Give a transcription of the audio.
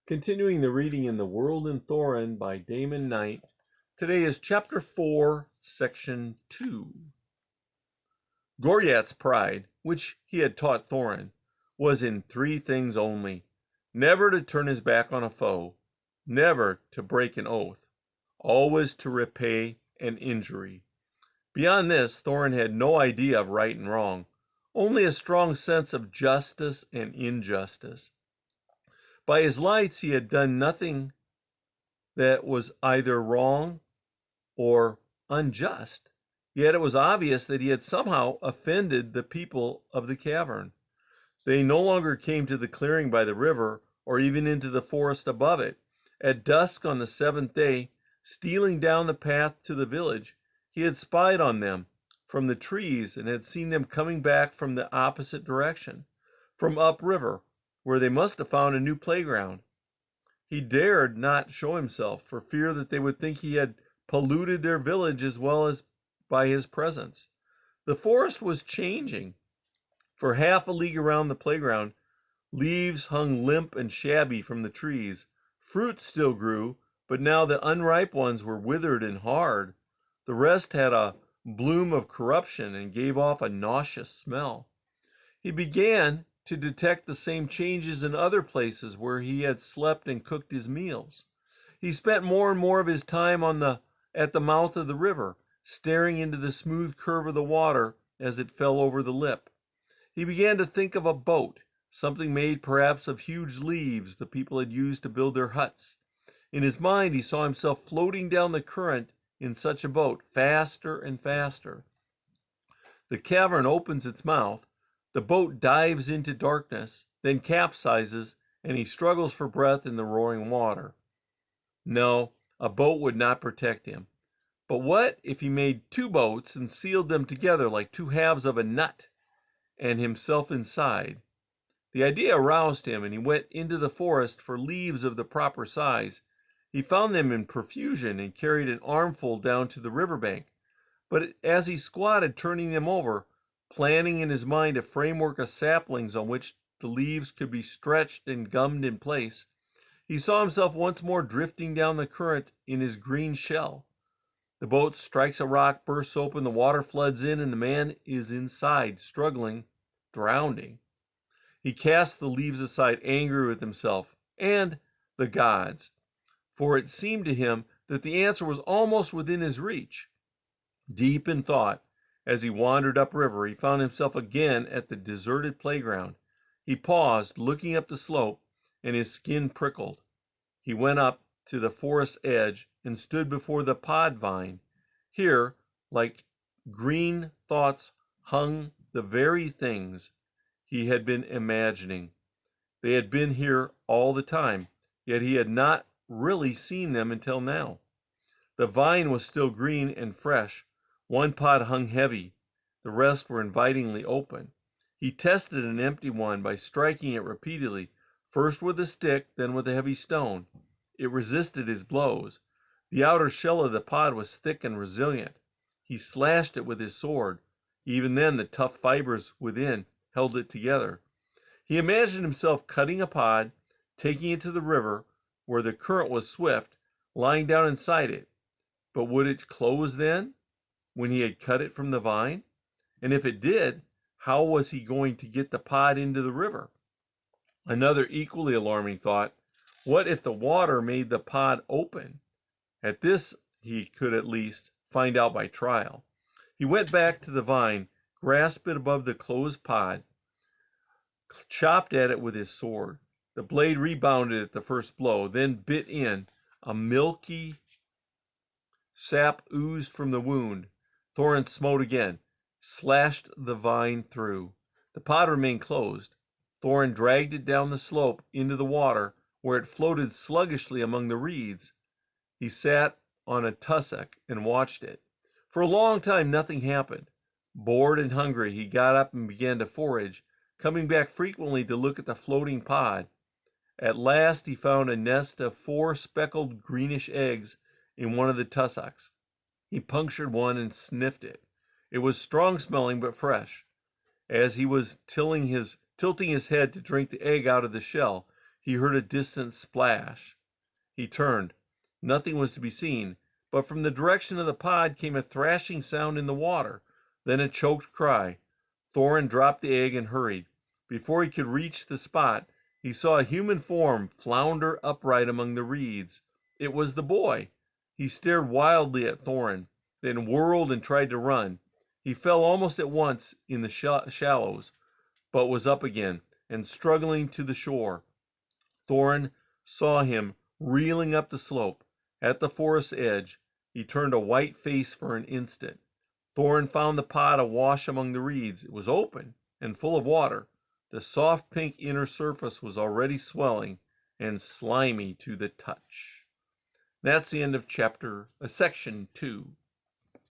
Continuing the reading in the World and Thorinn by Damon Knight. Today is Chapter 4, Section 2. Goriath's pride, which he had taught Thornton, was in three things only: never to turn his back on a foe, never to break an oath, always to repay an injury. Beyond this, Thornton had no idea of right and wrong, only a strong sense of justice and injustice. By his lights, he had done nothing that was either wrong or unjust. Yet it was obvious that he had somehow offended the people of the cavern. They no longer came to the clearing by the river or even into the forest above it. At dusk on the seventh day, stealing down the path to the village, he had spied on them from the trees and had seen them coming back from the opposite direction, from upriver, where they must have found a new playground. He dared not show himself for fear that they would think he had polluted their village as well as by his presence. The forest was changing. For half a league around the playground, leaves hung limp and shabby from the trees. Fruit still grew, but now the unripe ones were withered and hard. The rest had a bloom of corruption and gave off a nauseous smell. He began to detect the same changes in other places where he had slept and cooked his meals. He spent more and more of his time at the mouth of the river, staring into the smooth curve of the water as it fell over the lip. He began to think of a boat, something made perhaps of huge leaves the people had used to build their huts. In his mind, he saw himself floating down the current in such a boat, faster and faster. The cavern opens its mouth. The boat dives into darkness, then capsizes, and he struggles for breath in the roaring water. No, a boat would not protect him. But what if he made two boats and sealed them together like two halves of a nut, and himself inside? The idea aroused him, and he went into the forest for leaves of the proper size. He found them in profusion and carried an armful down to the riverbank. But as he squatted turning them over, planning in his mind a framework of saplings on which the leaves could be stretched and gummed in place, he saw himself once more drifting down the current in his green shell. The boat strikes a rock, bursts open, the water floods in, and the man is inside, struggling, drowning. He casts the leaves aside, angry with himself and the gods, for it seemed to him that the answer was almost within his reach. Deep in thought, as he wandered upriver, he found himself again at the deserted playground. He paused, looking up the slope, and his skin prickled. He went up to the forest's edge and stood before the pod vine. Here, like green thoughts, hung the very things he had been imagining. They had been here all the time, yet he had not really seen them until now. The vine was still green and fresh. One pod hung heavy. The rest were invitingly open. He tested an empty one by striking it repeatedly, first with a stick, then with a heavy stone. It resisted his blows. The outer shell of the pod was thick and resilient. He slashed it with his sword. Even then, the tough fibers within held it together. He imagined himself cutting a pod, taking it to the river, where the current was swift, lying down inside it. But would it close then, when he had cut it from the vine? And if it did, how was he going to get the pod into the river? Another equally alarming thought: what if the water made the pod open? At this he could at least find out by trial. He went back to the vine, grasped it above the closed pod, chopped at it with his sword. The blade rebounded at the first blow, then bit in. A milky sap oozed from the wound. Thornton smote again, slashed the vine through. The pod remained closed. Thornton dragged it down the slope into the water, where it floated sluggishly among the reeds. He sat on a tussock and watched it. For a long time nothing happened. Bored and hungry, he got up and began to forage, coming back frequently to look at the floating pod. At last he found a nest of 4 speckled greenish eggs in one of the tussocks. He punctured one and sniffed it. It was strong smelling but fresh. As he was tilting his head to drink the egg out of the shell, He heard a distant splash. He turned. Nothing was to be seen, but from the direction of the pod came a thrashing sound in the water, then a choked cry. Thorinn dropped the egg and hurried. Before he could reach the spot, he saw a human form flounder upright among the reeds. It was the boy. He stared wildly at Thorinn, then whirled and tried to run. He fell almost at once in the shallows, but was up again and struggling to the shore. Thorinn saw him reeling up the slope. At the forest's edge, he turned a white face for an instant. Thorinn found the pod awash among the reeds. It was open and full of water. The soft pink inner surface was already swelling and slimy to the touch. That's the end of section 2.